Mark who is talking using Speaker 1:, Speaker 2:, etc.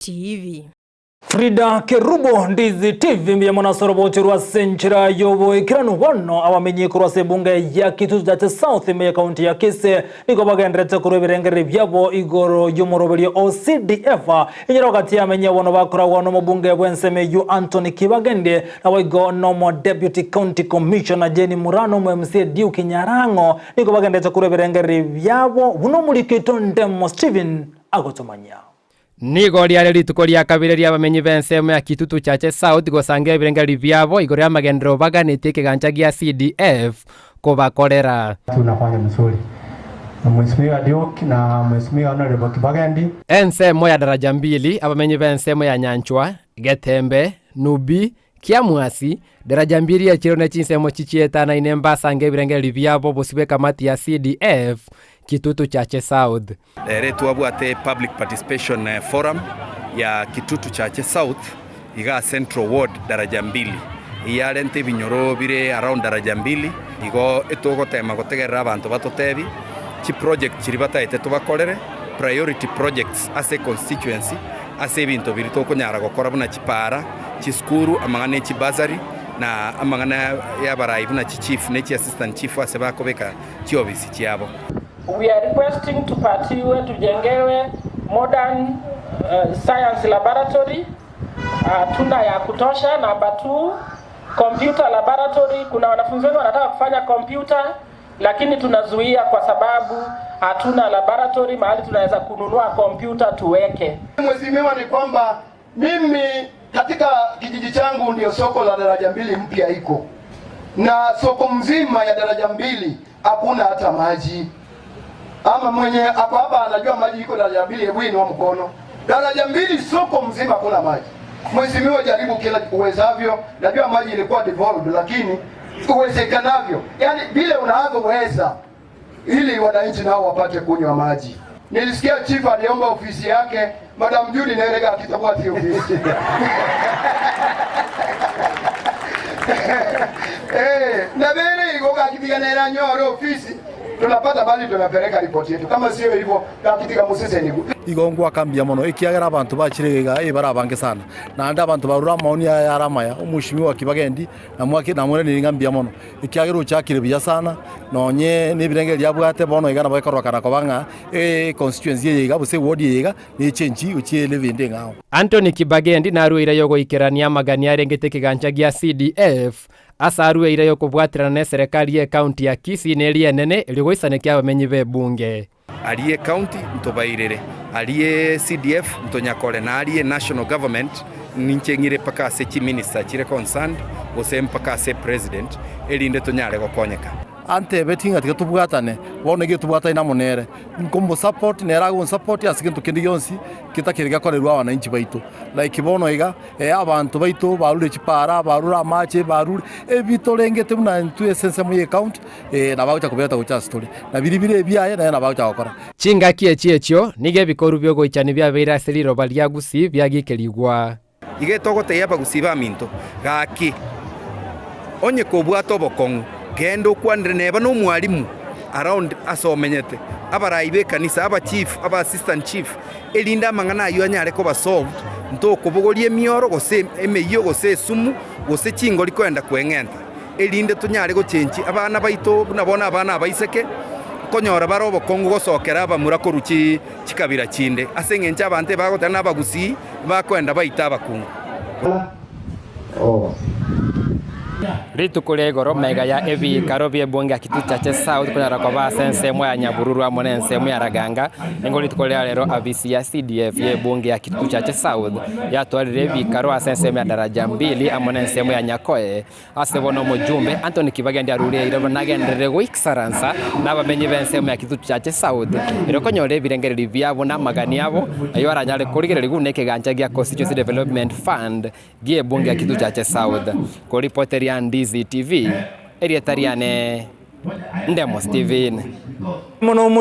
Speaker 1: TV.
Speaker 2: Frida Kerubo Ndizi TV mbya mwanasorobo chirwa senchira yobo ikiranu wano awamenye kurwase bunge ya Kitutu Chache South mbe kaunti ya Kisii niko bagendrete kurebirengere byabo igoro yomorobeli OCDF inyiro kati amenye wono bakora wano mubunge bwenseme yu Anthony Kibagende na wigo nomo deputy county commissioner Jenny Murano MC Duke Nyarango niko bagendrete kurebirengere byabo buno muri Kitondemo Steven agotomanya.
Speaker 3: Nigo liare rituko lya kabiri lya bamenyi bensemo ya Kitutu Chache South gosangira birengeri byabo igoro ya magendero baganite kiganja gya CDF ko bakorera.
Speaker 4: Tunafanya mzuri. Mheshimiwa Duke na Mheshimiwa Honorable Kibagende.
Speaker 3: Ensemo ya daraja mbili abamenyi bensemo ya Nyanchwa, Getembe, Nubi, Kiamwasi, daraja mbili ya Chirone chinsemo chichieta na inemba sange birengeri byabo bosibe kamati ya CDF Kitutu Chache South.
Speaker 5: Tuabwate public participation forum ya Kitutu Chache South iga Central Ward daraja mbili. Iyarente binyoro bire around daraja mbili igo etogotema gotegerera abantu batotebi chi project chiribata ete tubakorere priority projects as a constituency as ebinto birito konyara gukora buna chipara chiskuru amangane chibazari na amangana yabarayibu na chief ne assistant chief aseba kobeka chiobisi chiabo.
Speaker 6: We are requesting to patiwe tujengewe modern science laboratory tuna ya kutosha. Number 2, computer laboratory. Kuna wanafunzi wengi wanataka kufanya computer lakini tunazuia kwa sababu hatuna laboratory mahali tunaweza kununua computer tuweke.
Speaker 7: Mheshimiwa, ni kwamba mimi katika kijiji changu ndio soko la daraja mbili mpya iko, na soko mzima ya daraja mbili hakuna hata maji. Ama mwenye hapa anajua maji iko daraja mbili, hebu inua mkono. Daraja mbili soko mzima kuna maji. Mheshimiwa, jaribu kila uwezavyo. Najua maji ilikuwa devolved lakini uwezekanavyo, yani vile unavyoweza, ili wananchi nao wapate kunywa maji. Nilisikia chief aliomba ofisi yake, Madam Judy nerega akitakuwa si ofisi. Na bere igoka kipiganira nyoro ofisi. Tunapata bali tunapeleka ripoti yetu. Kama sio hivyo kakitika musese nigu
Speaker 5: igongwa kambia mono ikiagera abantu bachirega ibarabange sana na nda abantu barura maoni ya ramaya umushimiwa Kibagende na mwake na mwene ngambia mono ikiagera uchakire bya sana nonye nibirenge lyabwate bono igana bakorwa kana kobanga constituency yiga bose ward yiga ni chenji uchiele vinde ngao.
Speaker 3: Anthony Kibagende na ruira yogo ikerania magani arengete kiganja gya CDF asaruwe ira yoko bwatirana na serikali ya county ya Kisii nelie nene iligoisane kya bamenyi be bunge.
Speaker 5: Aliye county mtobairere, aliye CDF mtonyakole na aliye national government ninchengire paka ase chi minister chire concerned ose mpaka ase president elinde tonyare gokonyeka. Ante betinga tikatubwatane bone gitubwata ina monere nkombo support nerago support asikintu kindi yonsi kitakiriga korerwa wananchi baitu like bono iga abantu baitu barure chipara barura mache barure ebitorengete muna ntu essence mu account na baucha kubeta gucha story na biribire byaye na baucha gukora
Speaker 3: chinga kiechio nige bikoru byo goichani bya beira seliro balia Gusii byagikerigwa
Speaker 5: ige togote yaba Gusii ba minto gaki onye kobwato bokongu gendo kwandre neba no mwalimu around asomenyete abarayibe kanisa aba chief aba assistant chief elinda mangana yo anyare ko basolved ntoko bogolie mioro gose emeyo gose sumu gose chingo likwenda kwengenta elinde tunyare go chenchi abana baito nabona abana abaiseke konyora barobo kongo gosokera abamura koruchi chikabira chinde asengencha abante bagotana abagusii bakwenda baita abakungu.
Speaker 3: Rituko igoro mega ya evi karobie bunge Kitutu Chache South kunyara kwa basense mwa Nyabururu amonense mwa Raganga ningo rituko lero abisi ya CDF ye bunge ya Kitutu Chache South ya twarire evi karo asense mwa daraja mbili amonense mwa Nyakoe asebono mujumbe Anthony Kibagende arure iro nagendere go excellenza nabamenye bense mwa Kitutu Chache South iro konyore birengere byabo na magani yabo ayo aranyare kurigere guneke ganja gya Constituency Development Fund gie bunge ya Kitutu Chache South ko reporter ya Ndizi TV Erietariane Ndemo Steven.